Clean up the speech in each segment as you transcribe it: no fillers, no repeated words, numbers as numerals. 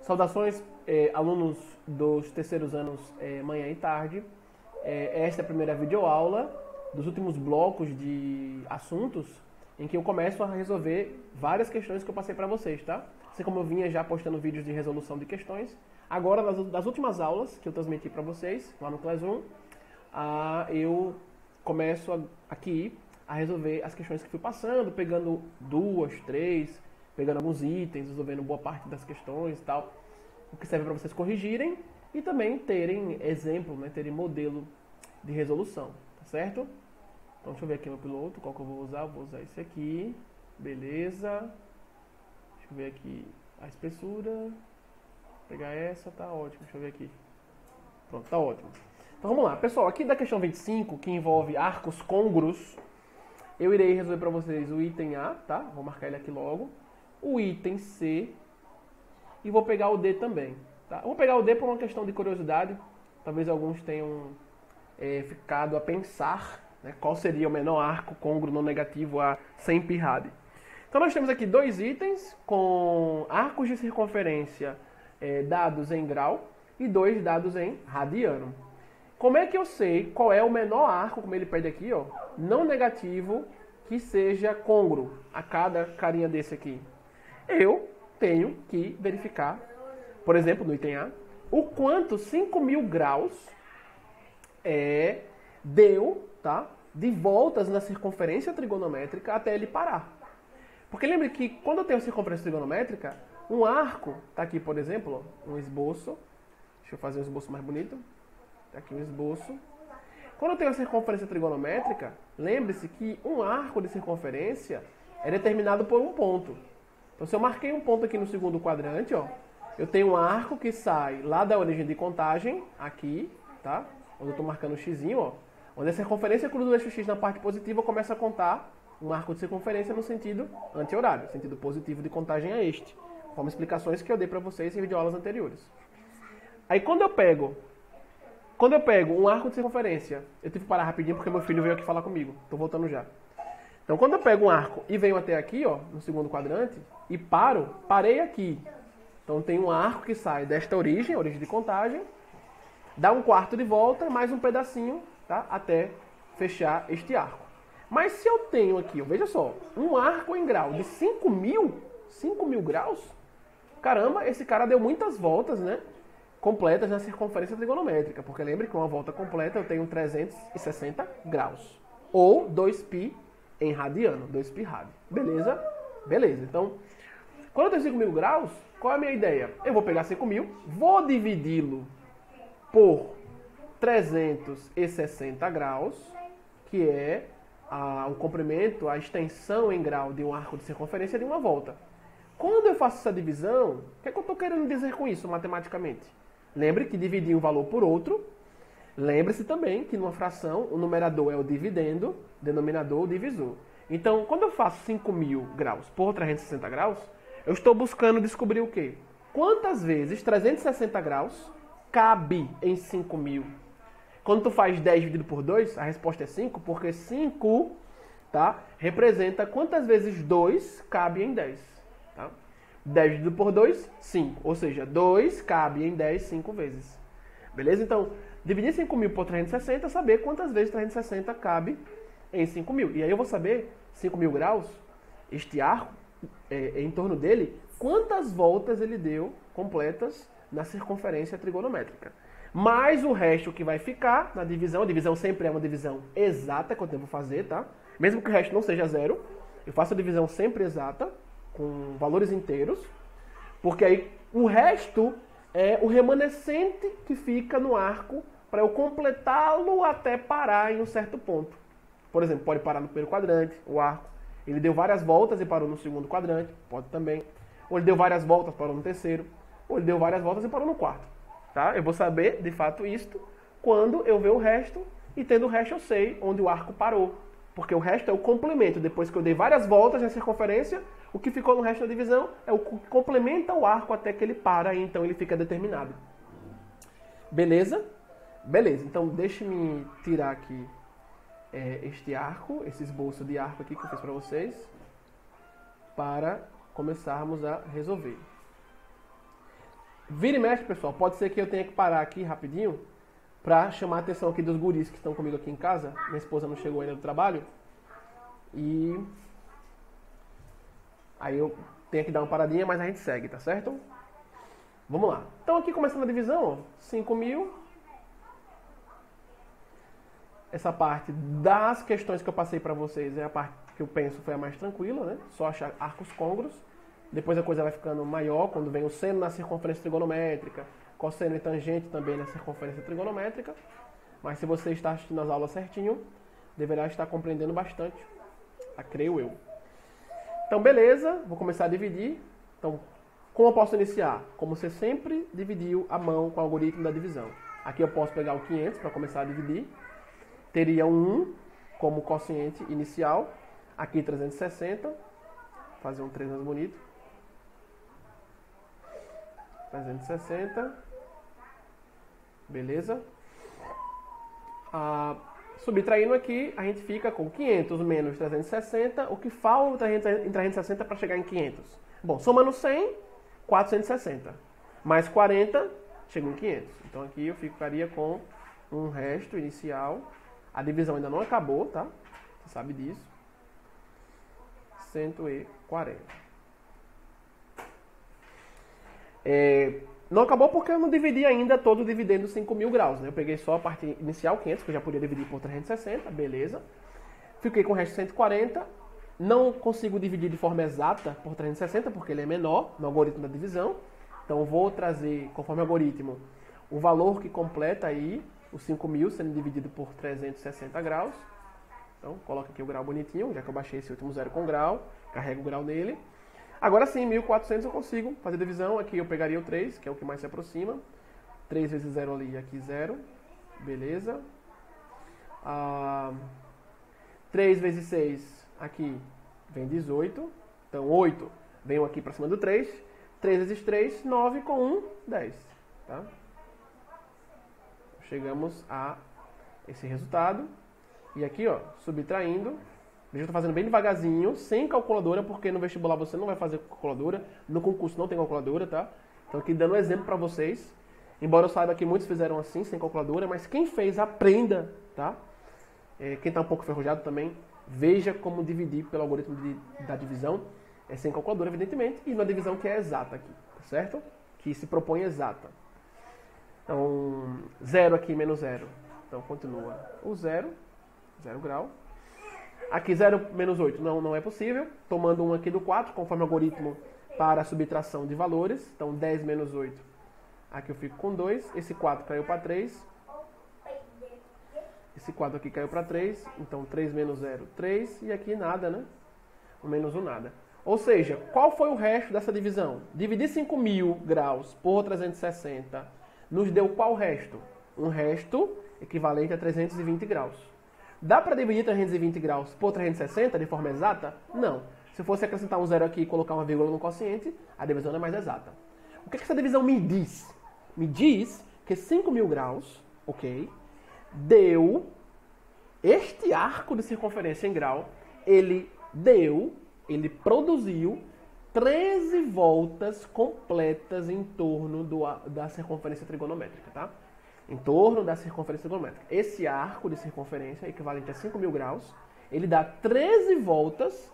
Saudações, alunos dos terceiros anos, manhã e tarde. Esta é a primeira videoaula dos últimos blocos de assuntos em que eu começo a resolver várias questões que eu passei para vocês, tá? Assim como eu vinha já postando vídeos de resolução de questões, agora das últimas aulas que eu transmiti para vocês lá no Classroom, eu começo aqui a resolver as questões que fui passando, pegando 2, 3, pegando alguns itens, resolvendo boa parte das questões e tal, o que serve para vocês corrigirem e também terem exemplo, né, terem modelo de resolução, tá certo? Então deixa eu ver aqui meu piloto, qual que eu vou usar? Eu vou usar esse aqui, beleza. Deixa eu ver aqui a espessura, vou pegar essa, tá ótimo, deixa eu ver aqui. Pronto, tá ótimo. Então vamos lá, pessoal, aqui da questão 25, que envolve arcos côngruos, eu irei resolver para vocês o item A, tá? Vou marcar ele aqui logo. O item C e vou pegar o D também, tá? Eu vou pegar o D por uma questão de curiosidade. Talvez alguns tenham ficado a pensar, né, qual seria o menor arco côngruo não negativo a 100 π rad. Então nós temos aqui dois itens com arcos de circunferência dados em grau e dois dados em radiano. Como é que eu sei qual é o menor arco, como ele pede aqui, ó, não negativo, que seja côngruo a cada carinha desse aqui? Eu tenho que verificar, por exemplo, no item A, o quanto 5.000 graus deu, tá, de voltas na circunferência trigonométrica até ele parar. Porque lembre que quando eu tenho circunferência trigonométrica, um arco, tá aqui, por exemplo, ó, um esboço. Deixa eu fazer um esboço mais bonito. Tá aqui um esboço. Quando eu tenho a circunferência trigonométrica, lembre-se que um arco de circunferência é determinado por um ponto. Então, se eu marquei um ponto aqui no segundo quadrante, ó, eu tenho um arco que sai lá da origem de contagem, aqui, tá? Onde eu estou marcando o x, ó. Onde a circunferência cruza o eixo x na parte positiva, eu começo a contar um arco de circunferência no sentido anti-horário. O sentido positivo de contagem é este. Conforme explicações que eu dei para vocês em videoaulas anteriores. Aí, quando eu pego um arco de circunferência, eu tive que parar rapidinho porque meu filho veio aqui falar comigo. Estou voltando já. Então, quando eu pego um arco e venho até aqui, ó, no segundo quadrante, e parei aqui. Então, tem um arco que sai desta origem, origem de contagem, dá um quarto de volta, mais um pedacinho, tá, até fechar este arco. Mas se eu tenho aqui, ó, veja só, um arco em grau de 5.000 graus, caramba, esse cara deu muitas voltas, né, completas na circunferência trigonométrica, porque lembre que uma volta completa eu tenho 360 graus, ou 2π em radiano, 2π rad. Beleza? Beleza. Então, quando eu tenho 5.000 graus, qual é a minha ideia? Eu vou pegar 5.000, vou dividi-lo por 360 graus, que é o comprimento, a extensão em grau de um arco de circunferência de uma volta. Quando eu faço essa divisão, o que é que eu estou querendo dizer com isso matematicamente? Lembre que dividir um valor por outro. Lembre-se também que numa fração o numerador é o dividendo, o denominador o divisor. Então, quando eu faço 5.000 graus por 360 graus, eu estou buscando descobrir o quê? Quantas vezes 360 graus cabe em 5.000? Quando tu faz 10 dividido por 2, a resposta é 5, porque 5, tá, representa quantas vezes 2 cabe em 10. Tá? 10 dividido por 2, 5. Ou seja, 2 cabe em 10 5 vezes. Beleza? Então, dividir 5.000 por 360 é saber quantas vezes 360 cabe em 5.000. E aí eu vou saber, 5.000 graus, este arco, em torno dele, quantas voltas ele deu completas na circunferência trigonométrica. Mais o resto que vai ficar na divisão. A divisão sempre é uma divisão exata que eu devo fazer, tá? Mesmo que o resto não seja zero, eu faço a divisão sempre exata, com valores inteiros, porque aí o resto é o remanescente que fica no arco para eu completá-lo até parar em um certo ponto. Por exemplo, pode parar no primeiro quadrante, o arco. Ele deu várias voltas e parou no segundo quadrante, pode também. Ou ele deu várias voltas e parou no terceiro. Ou ele deu várias voltas e parou no quarto. Tá? Eu vou saber, de fato, isto quando eu ver o resto, e tendo o resto eu sei onde o arco parou. Porque o resto é o complemento. Depois que eu dei várias voltas na circunferência, o que ficou no resto da divisão é o que complementa o arco até que ele para e então ele fica determinado. Beleza? Beleza. Então deixe-me tirar aqui este arco, esse esboço de arco aqui que eu fiz para vocês, para começarmos a resolver. Vira e mexe, pessoal. Pode ser que eu tenha que parar aqui rapidinho pra chamar a atenção aqui dos guris que estão comigo aqui em casa. Minha esposa não chegou ainda do trabalho. E aí eu tenho que dar uma paradinha, mas a gente segue, tá certo? Vamos lá. Então aqui começando a divisão, ó, 5.000. Essa parte das questões que eu passei pra vocês é a parte que eu penso foi a mais tranquila, né? Só achar arcos côngruos. Depois a coisa vai ficando maior quando vem o seno na circunferência trigonométrica, cosseno e tangente também na circunferência trigonométrica. Mas se você está assistindo as aulas certinho, deverá estar compreendendo bastante, creio eu. Então, beleza, vou começar a dividir. Então, como eu posso iniciar? Como você sempre dividiu a mão com o algoritmo da divisão. Aqui eu posso pegar o 500 para começar a dividir. Teria um 1 como quociente inicial. Aqui 360. Fazer um 3 mais bonito. 360. Beleza. Subtraindo aqui, a gente fica com 500 menos 360. O que falta em 360 para chegar em 500? Bom, somando 100, 460. Mais 40, chega em 500. Então aqui eu ficaria com um resto inicial. A divisão ainda não acabou, tá? Você sabe disso. 140. Não acabou porque eu não dividi ainda todo o dividendo 5.000 graus, né? Eu peguei só a parte inicial, 500, que eu já podia dividir por 360, beleza. Fiquei com o resto 140. Não consigo dividir de forma exata por 360, porque ele é menor no algoritmo da divisão. Então vou trazer, conforme o algoritmo, o valor que completa aí, os 5.000 sendo dividido por 360 graus. Então coloca aqui o grau bonitinho, já que eu baixei esse último zero com grau, carrego o grau nele. Agora sim, 1.400 eu consigo fazer divisão. Aqui eu pegaria o 3, que é o que mais se aproxima. 3 vezes 0 ali, aqui 0. Beleza. 3 vezes 6, aqui vem 18. Então 8, venho aqui para cima do 3. 3 vezes 3, 9 com 1, 10. Tá? Chegamos a esse resultado. E aqui, ó, subtraindo. Eu estou fazendo bem devagarzinho, sem calculadora, porque no vestibular você não vai fazer calculadora. No concurso não tem calculadora, tá? Então aqui dando um exemplo para vocês. Embora eu saiba que muitos fizeram assim, sem calculadora, mas quem fez, aprenda, tá? Quem está um pouco enferrujado também, veja como dividir pelo algoritmo da divisão. Sem calculadora, evidentemente, e na divisão que é exata aqui, tá certo? Que se propõe exata. Então, 0 aqui menos 0. Então continua o 0 grau. Aqui 0 menos 8 não é possível. Tomando 1 aqui do 4, conforme o algoritmo para a subtração de valores. Então 10 menos 8. Aqui eu fico com 2. Esse 4 caiu para 3. Esse 4 aqui caiu para 3. Então 3 menos 0, 3. E aqui nada, né? O menos 1 nada. Ou seja, qual foi o resto dessa divisão? Dividir 5.000 graus por 360 nos deu qual resto? Um resto equivalente a 320 graus. Dá para dividir 320 graus por 360 de forma exata? Não. Se eu fosse acrescentar um zero aqui e colocar uma vírgula no quociente, a divisão é mais exata. O que essa divisão me diz? Me diz que 5.000 graus, ok, deu este arco de circunferência em grau, ele produziu 13 voltas completas em torno da circunferência trigonométrica, tá? Em torno da circunferência trigonométrica. Esse arco de circunferência, equivalente a 5.000 graus, ele dá 13 voltas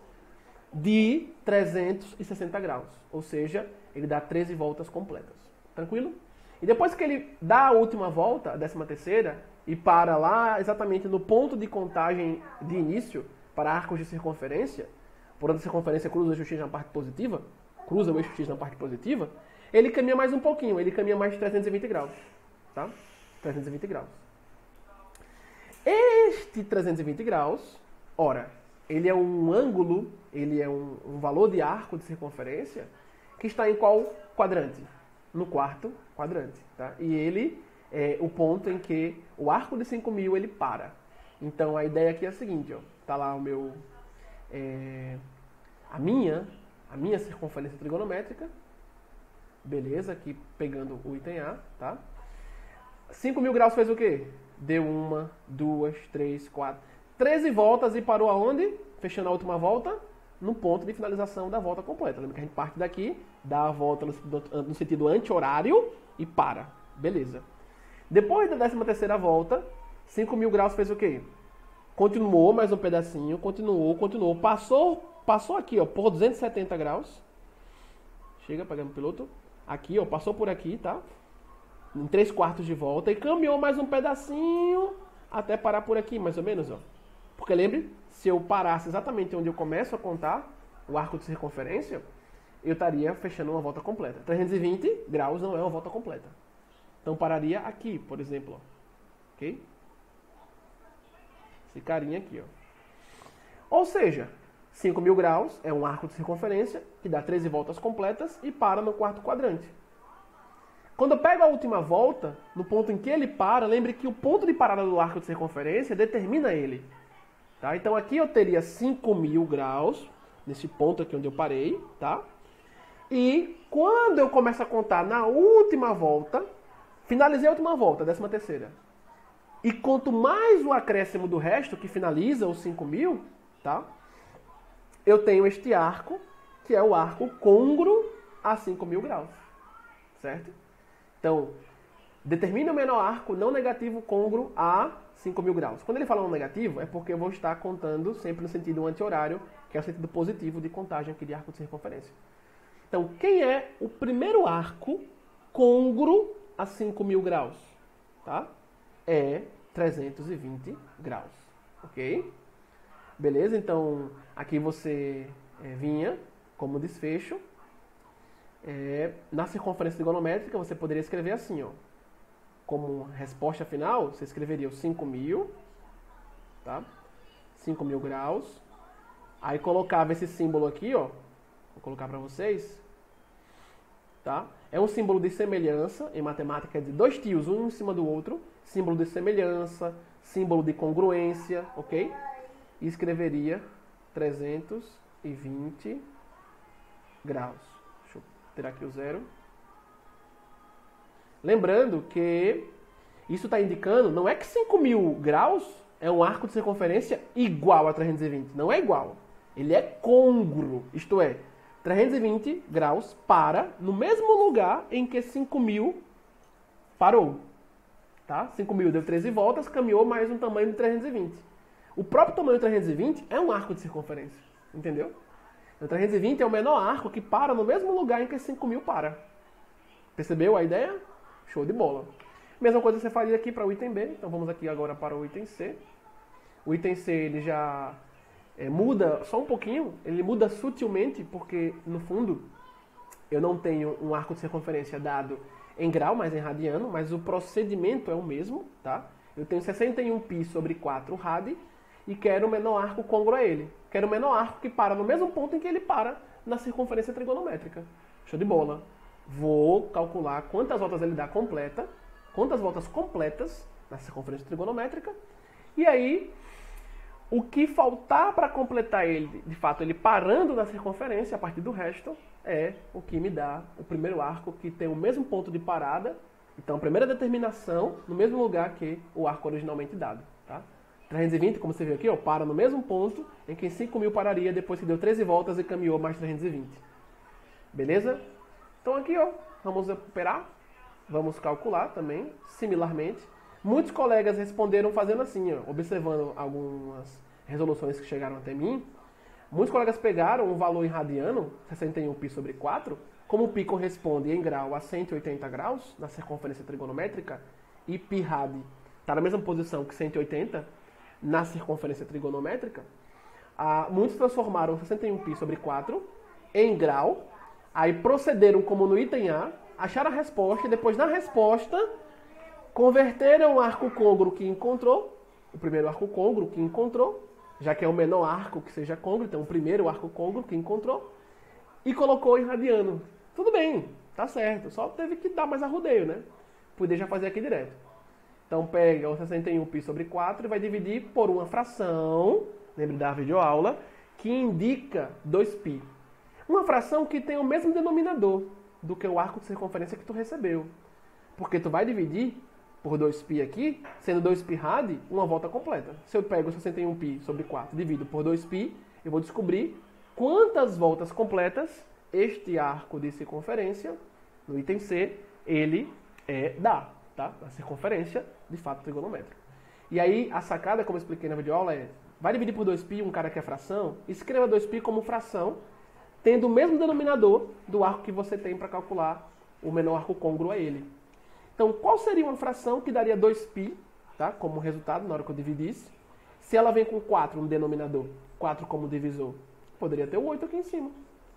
de 360 graus. Ou seja, ele dá 13 voltas completas. Tranquilo? E depois que ele dá a última volta, a 13ª, e para lá exatamente no ponto de contagem de início para arcos de circunferência, por onde a circunferência cruza o eixo X na parte positiva, ele caminha mais um pouquinho, ele caminha mais 320 graus. Tá? 320 graus. Este 320 graus, ora, ele é um ângulo, ele é um valor de arco de circunferência que está em qual quadrante? No quarto quadrante. Tá? E ele é o ponto em que o arco de 5.000 ele para. Então a ideia aqui é a seguinte, ó, tá lá o meu, a minha circunferência trigonométrica, beleza, aqui pegando o item A, tá? 5.000 graus fez o quê? Deu 1, 2, 3, 4, 13 voltas e parou aonde? Fechando a última volta no ponto de finalização da volta completa. Lembra que a gente parte daqui, dá a volta no sentido anti-horário e para. Beleza. Depois da 13ª volta, 5.000 graus fez o quê? Continuou mais um pedacinho, continuou, passou aqui, ó, por 270 graus. Chega, pegando o piloto. Aqui, ó, passou por aqui, tá? Em 3/4 de volta e caminhou mais um pedacinho até parar por aqui, mais ou menos, ó. Porque lembre, se eu parasse exatamente onde eu começo a contar o arco de circunferência, eu estaria fechando uma volta completa. 320 graus não é uma volta completa. Então pararia aqui, por exemplo, ó. Ok? Esse carinha aqui, ó. Ou seja, 5.000 graus é um arco de circunferência que dá 13 voltas completas e para no 4º quadrante. Quando eu pego a última volta, no ponto em que ele para, lembre que o ponto de parada do arco de circunferência determina ele. Tá? Então aqui eu teria 5.000 graus, nesse ponto aqui onde eu parei, tá? E quando eu começo a contar na última volta, finalizei a última volta, 13ª. E quanto mais o acréscimo do resto, que finaliza os 5.000, tá? Eu tenho este arco, que é o arco côngruo a 5.000 graus. Certo? Então, determine o menor arco não negativo côngruo a 5.000 graus. Quando ele fala não negativo, é porque eu vou estar contando sempre no sentido anti-horário, que é o sentido positivo de contagem aqui de arco de circunferência. Então, quem é o primeiro arco côngruo a 5.000 graus? Tá? É 320 graus. Ok? Beleza? Então, aqui você vinha como desfecho. Na circunferência trigonométrica, você poderia escrever assim, ó. Como resposta final, você escreveria os 5.000, tá? 5.000 graus. Aí colocava esse símbolo aqui, ó. Vou colocar para vocês. Tá? É um símbolo de semelhança, em matemática, de dois tios, um em cima do outro. Símbolo de semelhança, símbolo de congruência, ok? E escreveria 320 graus. Deixa eu tirar aqui o zero. Lembrando que isso está indicando, não é que 5.000 graus é um arco de circunferência igual a 320. Não é igual. Ele é côngruo, isto é, 320 graus para no mesmo lugar em que 5.000 parou. Tá? 5.000 deu 13 voltas, caminhou mais um tamanho de 320. O próprio tamanho de 320 é um arco de circunferência. Entendeu? O 320 é o menor arco que para no mesmo lugar em que 5.000 para. Percebeu a ideia? Show de bola. Mesma coisa você faria aqui para o item B. Então vamos aqui agora para o item C. O item C ele já muda só um pouquinho. Ele muda sutilmente porque, no fundo, eu não tenho um arco de circunferência dado em grau, mas em radiano. Mas o procedimento é o mesmo. Tá? Eu tenho 61π sobre 4 rad e quero o menor arco côngruo a ele. Quero o menor arco que para no mesmo ponto em que ele para na circunferência trigonométrica. Show de bola. Vou calcular quantas voltas ele dá completa, quantas voltas completas na circunferência trigonométrica, e aí o que faltar para completar ele, de fato, ele parando na circunferência, a partir do resto, é o que me dá o primeiro arco que tem o mesmo ponto de parada, então a primeira determinação no mesmo lugar que o arco originalmente dado. Tá? 320, como você viu aqui, ó, para no mesmo ponto em que 5.000 pararia depois que deu 13 voltas e caminhou mais 320. Beleza? Então aqui, ó, vamos operar, vamos calcular também, similarmente. Muitos colegas responderam fazendo assim, ó, observando algumas resoluções que chegaram até mim. Muitos colegas pegaram um valor em radiano, 61π sobre 4, como o π corresponde em grau a 180 graus na circunferência trigonométrica, e π rad está na mesma posição que 180 na circunferência trigonométrica, muitos transformaram 61π sobre 4 em grau. Aí procederam como no item A, acharam a resposta e depois na resposta converteram o arco côngruo que encontrou, o primeiro arco côngruo que encontrou, já que é o menor arco que seja côngruo, então o primeiro arco côngruo que encontrou, e colocou em radiano. Tudo bem, tá certo, só teve que dar mais arrudeio, né? Podia já fazer aqui direto. Então pega o 61π sobre 4 e vai dividir por uma fração, lembre da videoaula, que indica 2π. Uma fração que tem o mesmo denominador do que o arco de circunferência que tu recebeu. Porque tu vai dividir por 2π aqui, sendo 2π rad, uma volta completa. Se eu pego 61π sobre 4 e divido por 2π, eu vou descobrir quantas voltas completas este arco de circunferência, no item C, ele dá, tá? A circunferência, de fato, trigonométrica. E aí, a sacada, como eu expliquei na videoaula, vai dividir por 2π, um cara que é fração, escreva 2π como fração, tendo o mesmo denominador do arco que você tem para calcular o menor arco côngruo a ele. Então, qual seria uma fração que daria 2π, tá? Como resultado, na hora que eu dividisse, se ela vem com 4 no denominador, 4 como divisor? Poderia ter o 8 aqui em cima.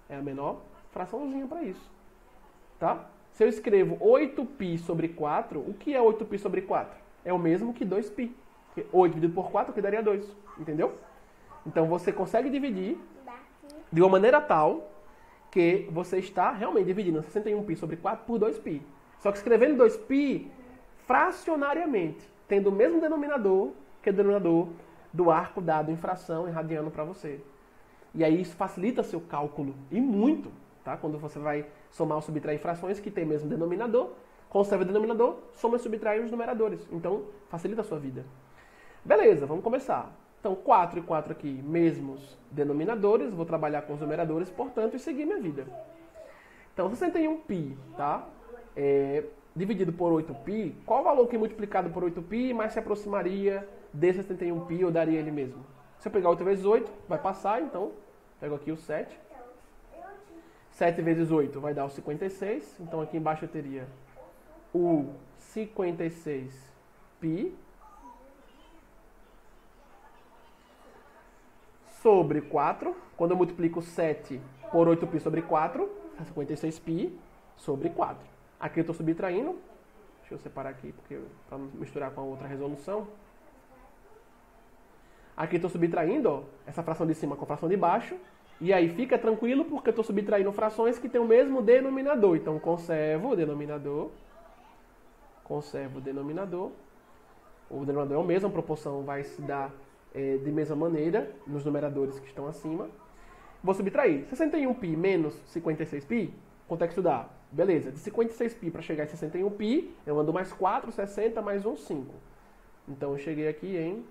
É a menor fraçãozinha para isso. Tá? Se eu escrevo 8π sobre 4, o que é 8π sobre 4? É o mesmo que 2π. Porque 8 dividido por 4 que daria 2. Entendeu? Então você consegue dividir de uma maneira tal que você está realmente dividindo 61π sobre 4 por 2π. Só que escrevendo 2π fracionariamente, tendo o mesmo denominador que o denominador do arco dado em fração e radiano para você. E aí isso facilita seu cálculo, e muito, tá? Quando você vai somar ou subtrair frações que tem o mesmo denominador, conserva o denominador, soma e subtrai os numeradores. Então, facilita a sua vida. Beleza, vamos começar. Então, 4 e 4 aqui, mesmos denominadores, vou trabalhar com os numeradores, portanto, e seguir minha vida. Então, 61π, tá? Dividido por 8π, qual o valor que multiplicado por 8π mais se aproximaria de 61π ou daria ele mesmo? Se eu pegar 8 vezes 8, vai passar, então, pego aqui o 7. 7 vezes 8 vai dar o 56, então aqui embaixo eu teria o 56π sobre 4. Quando eu multiplico 7 por 8π sobre 4, é 56π sobre 4. Aqui eu estou subtraindo, deixa eu separar aqui para não misturar com a outra resolução. Aqui estou subtraindo ó, essa fração de cima com a fração de baixo. E aí fica tranquilo porque eu estou subtraindo frações que têm o mesmo denominador. Então conservo o denominador. Conservo o denominador. O denominador é o mesmo, a proporção vai se dar de mesma maneira nos numeradores que estão acima. Vou subtrair 61π menos 56π. Quanto é que isso dá? Beleza, de 56π para chegar em 61π, eu ando mais 4, 60, mais 1, 5. Então eu cheguei aqui em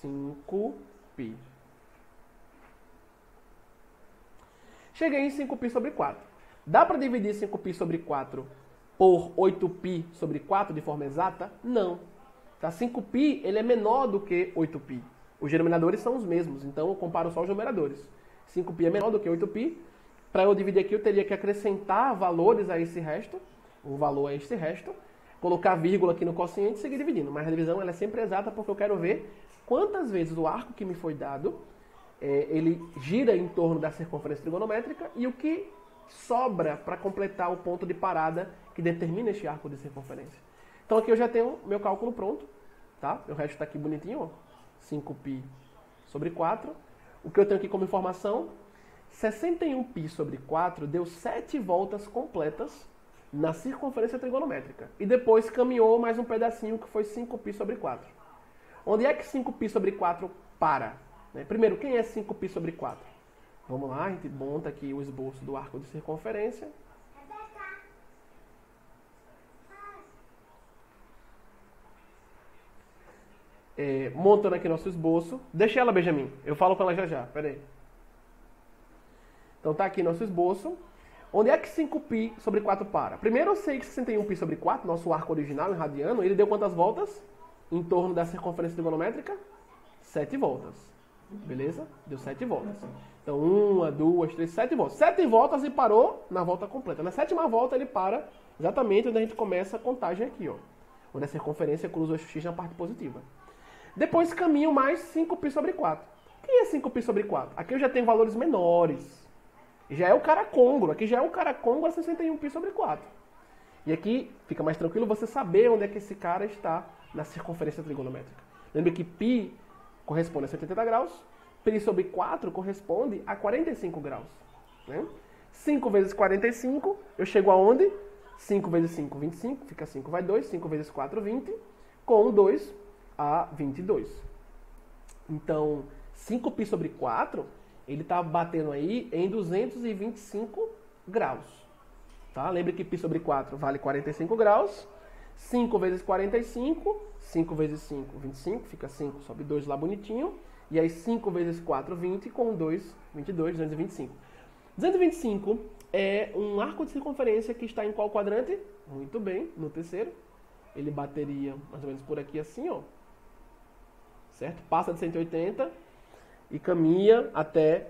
5π. Cheguei em 5π sobre 4. Dá para dividir 5π sobre 4 por 8π sobre 4 de forma exata? Não. Tá? 5π ele é menor do que 8π. Os denominadores são os mesmos, então eu comparo só os numeradores. 5π é menor do que 8π. Para eu dividir aqui, eu teria que acrescentar valores a esse resto, o valor a esse resto, colocar vírgula aqui no quociente e seguir dividindo. Mas a divisão ela é sempre exata porque eu quero ver quantas vezes o arco que me foi dado, ele gira em torno da circunferência trigonométrica e o que sobra para completar o ponto de parada que determina este arco de circunferência. Então aqui eu já tenho meu cálculo pronto, tá? O resto está aqui bonitinho, ó. 5π sobre 4. O que eu tenho aqui como informação? 61π sobre 4 deu 7 voltas completas na circunferência trigonométrica. E depois caminhou mais um pedacinho que foi 5π sobre 4. Onde é que 5π sobre 4 para? Primeiro, quem é 5π sobre 4? Vamos lá, a gente monta aqui o esboço do arco de circunferência. Montando aqui nosso esboço. Deixa ela, Benjamin. Eu falo com ela já já. Pera aí. Então tá aqui nosso esboço. Onde é que 5π sobre 4 para? Primeiro eu sei que 61π sobre 4, nosso arco original em radiano, ele deu quantas voltas? Em torno da circunferência trigonométrica? 7 voltas. Beleza? Deu 7 voltas. Então 1, 2, 3, 7 voltas. 7 voltas e parou na volta completa. Na 7ª volta ele para exatamente onde a gente começa a contagem aqui, ó. Onde a circunferência cruza o eixo X na parte positiva. Depois caminho mais 5π sobre 4. O que é 5π sobre 4? Aqui eu já tenho valores menores. Já é o cara côngruo. Aqui já é um cara côngruo a 61π sobre 4. E aqui fica mais tranquilo você saber onde é que esse cara está na circunferência trigonométrica. Lembre que π corresponde a 180 graus. π sobre 4 corresponde a 45 graus. Né? 5 vezes 45, eu chego aonde? 5 vezes 5, 25. Fica 5 vai 2. 5 vezes 4, 20. Com 2 a 22. Então, 5π sobre 4, ele está batendo aí em 225 graus. Tá? Lembre que π sobre 4 vale 45 graus. 5 vezes 45, 5 vezes 5, 25, fica 5, sobe 2 lá bonitinho. E aí 5 vezes 4, 20, com 2, 22, 225. 225 é um arco de circunferência que está em qual quadrante? Muito bem, no terceiro. Ele bateria mais ou menos por aqui assim, ó. Certo? Passa de 180 e caminha até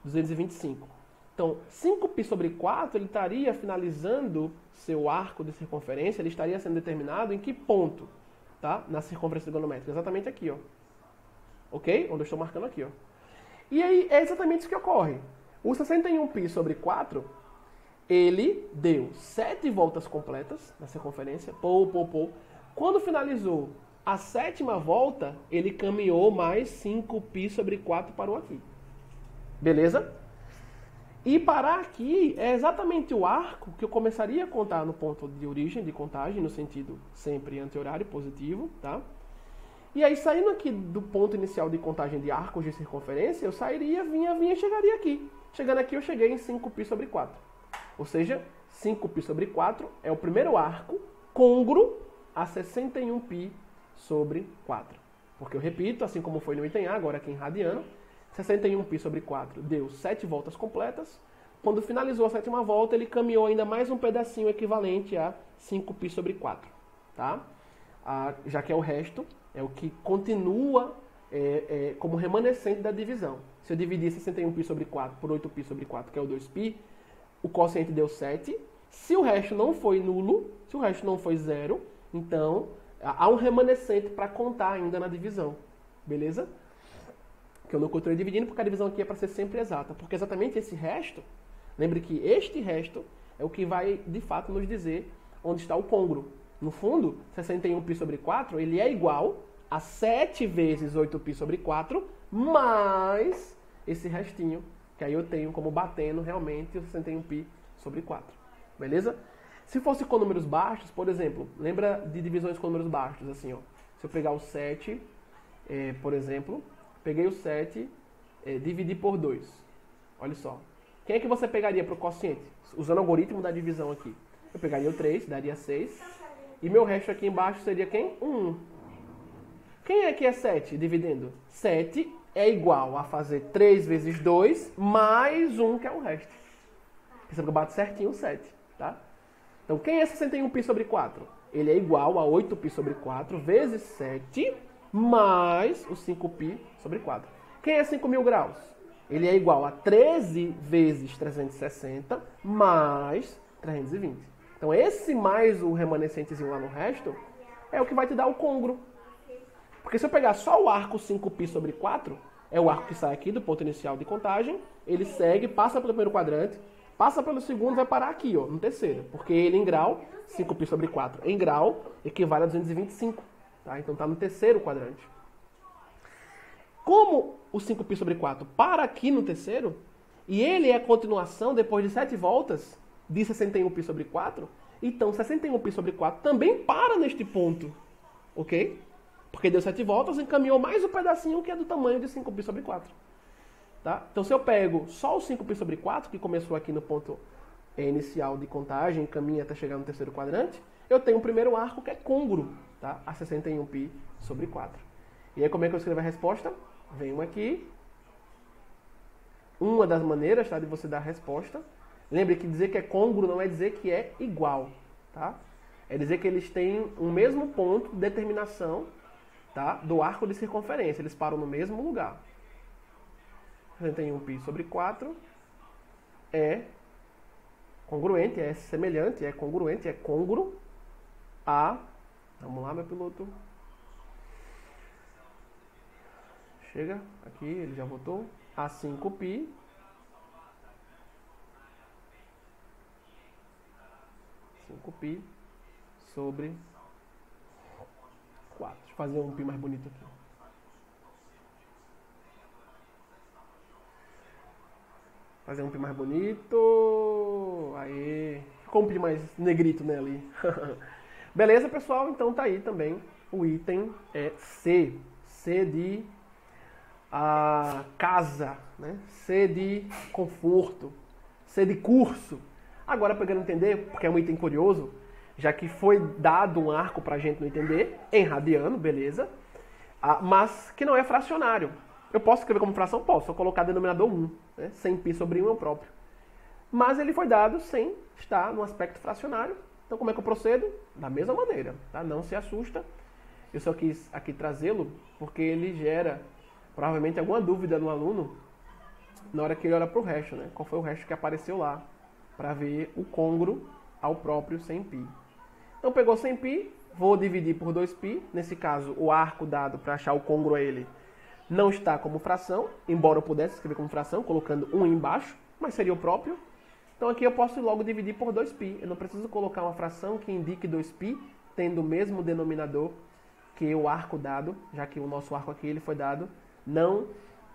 225. Então, 5π sobre 4, ele estaria finalizando seu arco de circunferência, ele estaria sendo determinado em que ponto? Tá? Na circunferência trigonométrica. Exatamente aqui, ó. Ok? Onde eu estou marcando aqui, ó. E aí, é exatamente isso que ocorre. O 61π sobre 4, ele deu 7 voltas completas na circunferência. Quando finalizou a 7ª volta, ele caminhou mais 5π sobre 4 parou aqui. Beleza? E parar aqui é exatamente o arco que eu começaria a contar no ponto de origem de contagem, no sentido sempre anti-horário positivo, tá? E aí, saindo aqui do ponto inicial de contagem de arcos de circunferência, eu sairia, vinha e chegaria aqui. Chegando aqui, eu cheguei em 5π sobre 4. Ou seja, 5π sobre 4 é o primeiro arco côngruo a 61π sobre 4. Porque eu repito, assim como foi no item A, agora aqui em radiano, 61π sobre 4 deu 7 voltas completas. Quando finalizou a 7ª volta, ele caminhou ainda mais um pedacinho equivalente a 5π sobre 4. Tá? Já que é o resto, é o que continua como remanescente da divisão. Se eu dividir 61π sobre 4 por 8π sobre 4, que é o 2π, o quociente deu 7. Se o resto não foi nulo, se o resto não foi zero, então há um remanescente para contar ainda na divisão. Beleza? Que eu não continuei dividindo porque a divisão aqui é para ser sempre exata. Porque exatamente esse resto, lembre que este resto é o que vai, de fato, nos dizer onde está o côngruo. No fundo, 61π sobre 4, ele é igual a 7 vezes 8π sobre 4, mais esse restinho, que aí eu tenho como batendo realmente o 61π sobre 4. Beleza? Se fosse com números baixos, por exemplo, lembra de divisões com números baixos, assim, ó. Se eu pegar o 7, por exemplo, peguei o 7, dividi por 2. Olha só. Quem é que você pegaria para o quociente? Usando o algoritmo da divisão aqui. Eu pegaria o 3, daria 6. E meu resto aqui embaixo seria quem? 1. Quem é que é 7 dividendo? 7 é igual a fazer 3 vezes 2 mais 1, que é o resto. Percebe que eu bato certinho o 7, tá? Então, quem é 61π sobre 4? Ele é igual a 8π sobre 4 vezes 7 mais o 5π sobre 4. Quem é 5.000 graus? Ele é igual a 13 vezes 360 mais 320. Então, esse mais o remanescentezinho lá no resto é o que vai te dar o côngruo. Porque se eu pegar só o arco 5π sobre 4, é o arco que sai aqui do ponto inicial de contagem, ele segue, passa pelo primeiro quadrante, passa pelo segundo e vai parar aqui, ó, no terceiro. Porque ele em grau, 5π sobre 4 em grau, equivale a 225. Tá? Então está no terceiro quadrante. Como o 5π sobre 4 para aqui no terceiro, e ele é a continuação, depois de 7 voltas, de 61π sobre 4, então 61π sobre 4 também para neste ponto. Ok? Porque deu 7 voltas e encaminhou mais um pedacinho que é do tamanho de 5π sobre 4. Tá? Então se eu pego só o 5π sobre 4, que começou aqui no ponto inicial de contagem, caminha até chegar no terceiro quadrante, eu tenho o primeiro arco que é côngruo, tá? A 61π sobre 4. E aí como é que eu escrevo a resposta? Venho aqui. Uma das maneiras, tá, de você dar a resposta. Lembre que dizer que é côngruo não é dizer que é igual, tá? É dizer que eles têm o mesmo ponto de determinação, tá, do arco de circunferência. Eles param no mesmo lugar. 61π sobre 4 é congruente, é semelhante, é congruente, é côngruo a... Vamos lá, meu piloto. Chega, aqui, ele já voltou. A 5π sobre 4. Deixa eu fazer um π mais bonito aqui. Fazer um π mais bonito. Aê. Ficou um π mais negrito, né, ali. Beleza, pessoal? Então tá aí também o item C. C de casa, né? C de conforto. C de curso. Agora, pegando entender, porque é um item curioso, já que foi dado um arco pra gente não entender, em radiano, beleza? Mas que não é fracionário. Eu posso escrever como fração? Posso, só colocar denominador 1, né? 100π sobre 1 é o próprio. Mas ele foi dado sem estar no aspecto fracionário. Então como é que eu procedo? Da mesma maneira, tá? Não se assusta. Eu só quis aqui trazê-lo porque ele gera provavelmente alguma dúvida no aluno na hora que ele olha para o resto, né? Qual foi o resto que apareceu lá, para ver o congruo ao próprio 100π. Então pegou 100π, vou dividir por 2π. Nesse caso, o arco dado para achar o congruo a ele não está como fração, embora eu pudesse escrever como fração, colocando 1 embaixo, mas seria o próprio. Então aqui eu posso logo dividir por 2π. Eu não preciso colocar uma fração que indique 2π, tendo o mesmo denominador que o arco dado, já que o nosso arco aqui ele foi dado não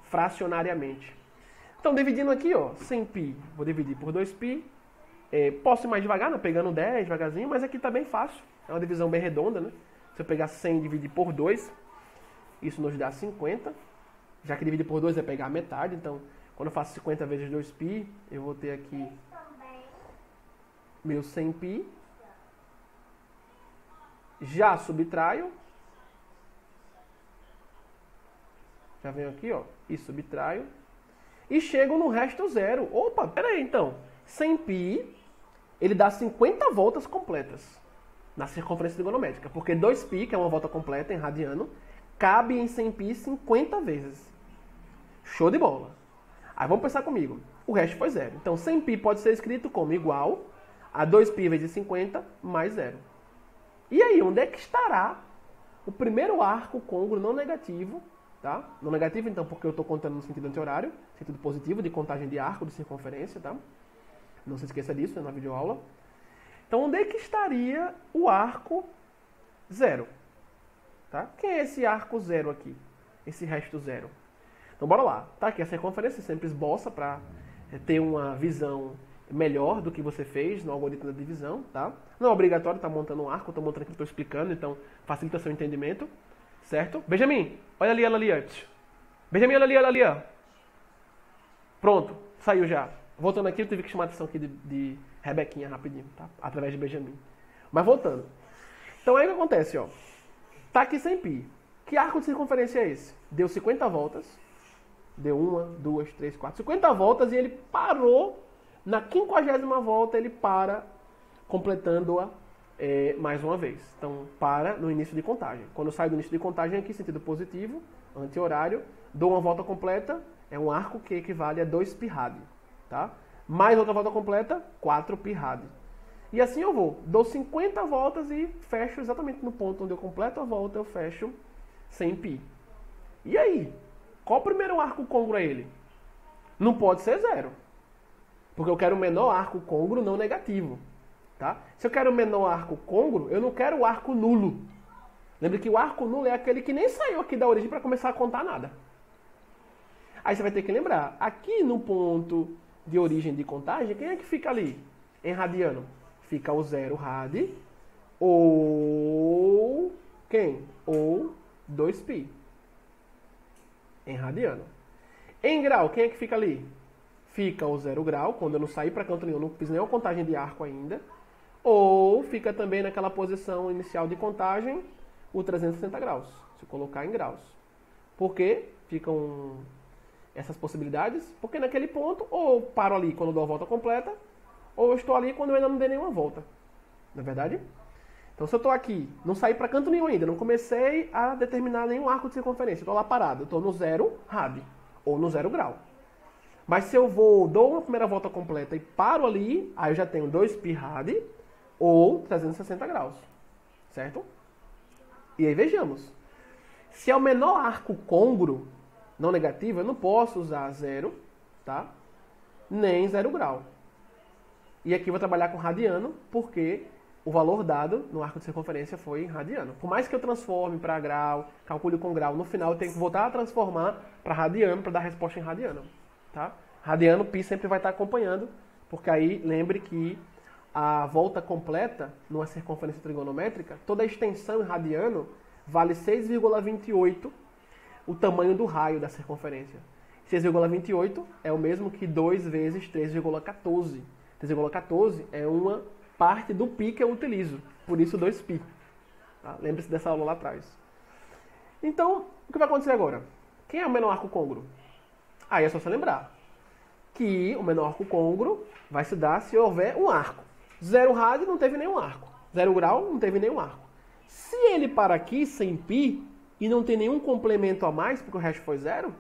fracionariamente. Então dividindo aqui, ó, 100π, vou dividir por 2π. Posso ir mais devagar, né? Pegando 10 devagarzinho, mas aqui está bem fácil. É uma divisão bem redonda, né? Se eu pegar 100 e dividir por 2, isso nos dá 50. Já que dividir por 2 é pegar a metade, então quando eu faço 50 vezes 2π, eu vou ter aqui meu 100π. Já subtraio. Já venho aqui, ó, e subtraio. E chego no resto zero. Opa, peraí então. 100π, ele dá 50 voltas completas na circunferência trigonométrica. Porque 2π, que é uma volta completa em radiano, cabe em 100π 50 vezes. Show de bola. Aí vamos pensar comigo. O resto foi zero. Então 100π pode ser escrito como igual a 2π vezes 50 mais zero. E aí, onde é que estará o primeiro arco côngruo não negativo? Tá? Não negativo, então, porque eu estou contando no sentido anti-horário, sentido positivo, de contagem de arco, de circunferência, tá? Não se esqueça disso, né, na videoaula. Então, onde é que estaria o arco zero? Tá? Quem é esse arco zero aqui? Esse resto zero? Então, bora lá. Tá aqui a circunferência, você sempre esboça para ter uma visão melhor do que você fez no algoritmo da divisão, tá? Não é obrigatório estar montando um arco, estou montando aqui, estou explicando, então facilita seu entendimento. Certo? Benjamin, olha ali, ela ali antes. Benjamin, olha ali, ela ali, ó. Pronto, saiu já. Voltando aqui, eu tive que chamar a atenção aqui de Rebequinha rapidinho, tá? Através de Benjamin. Mas voltando. Então aí o que acontece, ó. Tá aqui 100π. Que arco de circunferência é esse? Deu 50 voltas. Deu 1, 2, 3, 4, 50 voltas e ele parou. Na 50ª volta ele para, completando-a mais uma vez. Então, para no início de contagem. Quando eu saio do início de contagem aqui, sentido positivo, anti-horário, dou uma volta completa, é um arco que equivale a 2π rad. Tá? Mais outra volta completa, 4π rad. E assim eu vou. Dou 50 voltas e fecho exatamente no ponto onde eu completo a volta, eu fecho 100π. E aí? Qual o primeiro arco côngruo a ele? Não pode ser zero. Porque eu quero o menor arco côngruo não negativo. Tá? Se eu quero o menor arco côngruo, eu não quero o arco nulo. Lembre que o arco nulo é aquele que nem saiu aqui da origem para começar a contar nada. Aí você vai ter que lembrar, aqui no ponto de origem de contagem, quem é que fica ali? Em radiano? Fica o 0 rad ou quem? Ou 2π. Em radiano. Em grau, quem é que fica ali? Fica o 0 grau, quando eu não saí para canto nenhum, não fiz nenhuma contagem de arco ainda. Ou fica também naquela posição inicial de contagem, o 360 graus, se eu colocar em graus. Por que ficam essas possibilidades? Porque naquele ponto, ou eu paro ali quando eu dou a volta completa, ou eu estou ali quando eu ainda não dei nenhuma volta. Não é verdade? Então se eu estou aqui, não saí para canto nenhum ainda, não comecei a determinar nenhum arco de circunferência, estou lá parado, eu estou no 0 rad, ou no 0 grau. Mas se eu dou uma primeira volta completa e paro ali, aí eu já tenho 2π rad ou 360 graus. Certo? E aí vejamos. Se é o menor arco côngruo, não negativo, eu não posso usar 0, tá? Nem 0 grau. E aqui eu vou trabalhar com radiano, porque o valor dado no arco de circunferência foi em radiano. Por mais que eu transforme para grau, calcule com grau, no final eu tenho que voltar a transformar para radiano para dar resposta em radiano. Tá? Radiano, π sempre vai estar acompanhando, porque aí lembre que a volta completa numa circunferência trigonométrica, toda a extensão em radiano vale 6,28 o tamanho do raio da circunferência. 6,28 é o mesmo que 2 vezes 3,14. 3,14 é uma parte do π que eu utilizo, por isso 2π. Tá? Lembre-se dessa aula lá atrás. Então, o que vai acontecer agora? Quem é o menor arco côngruo? Aí é só você lembrar que o menor arco côngruo vai se dar se houver um arco. 0 rádio não teve nenhum arco. 0 grau não teve nenhum arco. Se ele para aqui sem π e não tem nenhum complemento a mais, porque o resto foi 0,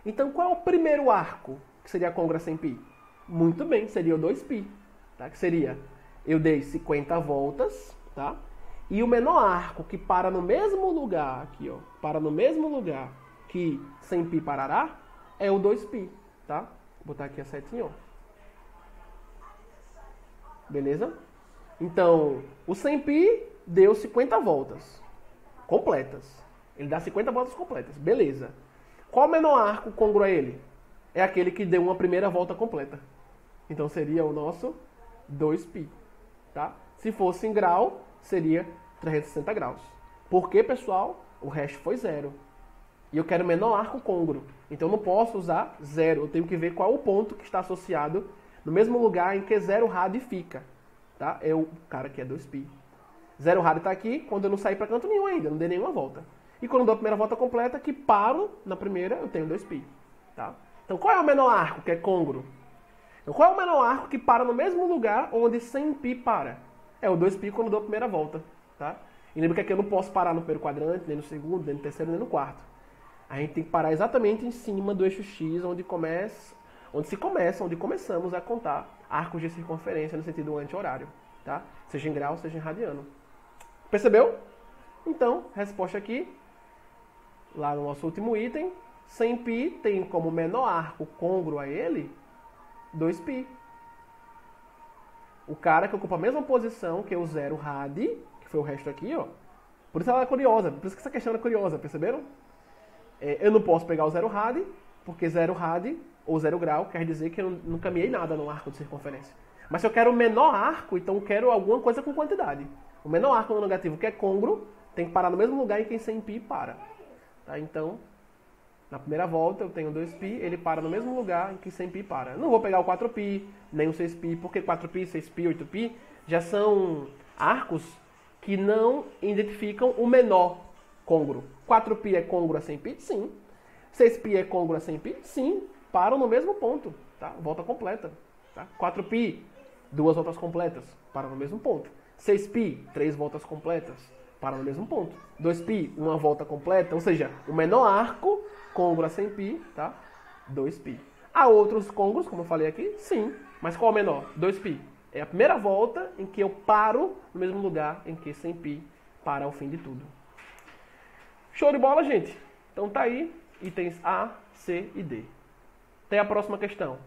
então qual é o primeiro arco que seria côngruo sem π? Muito bem, seria o 2π. Tá? Que seria, eu dei 50 voltas, tá? E o menor arco que para no mesmo lugar, aqui, ó, para no mesmo lugar que sem π parará, é o 2π, tá? Vou botar aqui a setinha, ó. Beleza? Então, o sem π deu 50 voltas completas. Ele dá 50 voltas completas. Beleza. Qual o menor arco côngruo a ele? É aquele que deu uma primeira volta completa. Então, seria o nosso 2π, tá? Se fosse em grau, seria 360 graus. Por quê, pessoal? O resto foi 0. E eu quero menor arco côngruo. Então eu não posso usar 0. Eu tenho que ver qual é o ponto que está associado no mesmo lugar em que 0 rádio fica. Tá? É o cara que é 2π. 0 rádio está aqui quando eu não saí para canto nenhum ainda, não dei nenhuma volta. E quando eu dou a primeira volta completa, que paro na primeira, eu tenho 2π. Tá? Então qual é o menor arco que é côngruo? Então, qual é o menor arco que para no mesmo lugar onde sem π para? É o 2π quando eu dou a primeira volta. Tá? E lembra que aqui eu não posso parar no primeiro quadrante, nem no segundo, nem no terceiro, nem no quarto. A gente tem que parar exatamente em cima do eixo X, onde começamos a contar arcos de circunferência no sentido anti-horário. Tá? Seja em grau, seja em radiano. Percebeu? Então, resposta aqui, lá no nosso último item, sem π tem como menor arco côngruo a ele 2π. O cara que ocupa a mesma posição que o 0 rad, que foi o resto aqui, ó. Por isso ela é curiosa, por isso que essa questão é curiosa, perceberam? Eu não posso pegar o 0 rad, porque 0 rad ou 0 grau quer dizer que eu não caminhei nada no arco de circunferência. Mas se eu quero o menor arco, então eu quero alguma coisa com quantidade. O menor arco no negativo, que é côngruo, tem que parar no mesmo lugar em que sem π para. Tá? Então, na primeira volta eu tenho 2π, ele para no mesmo lugar em que sem π para. Eu não vou pegar o 4π, nem o 6π, porque 4π, 6π, 8π já são arcos que não identificam o menor côngruo. 4π é côngruo a sem π? Sim. 6π é côngruo a sem π? Sim. Param no mesmo ponto. Tá? Volta completa. Tá? 4π, 2 voltas completas. Param no mesmo ponto. 6π, 3 voltas completas. Param no mesmo ponto. 2π, 1 volta completa. Ou seja, o menor arco côngruo a sem π, tá? 2π. Há outros côngruos, como eu falei aqui? Sim. Mas qual é o menor? 2π. É a primeira volta em que eu paro no mesmo lugar em que sem π para o fim de tudo. Show de bola, gente? Então tá aí, itens A, C e D. Até a próxima questão.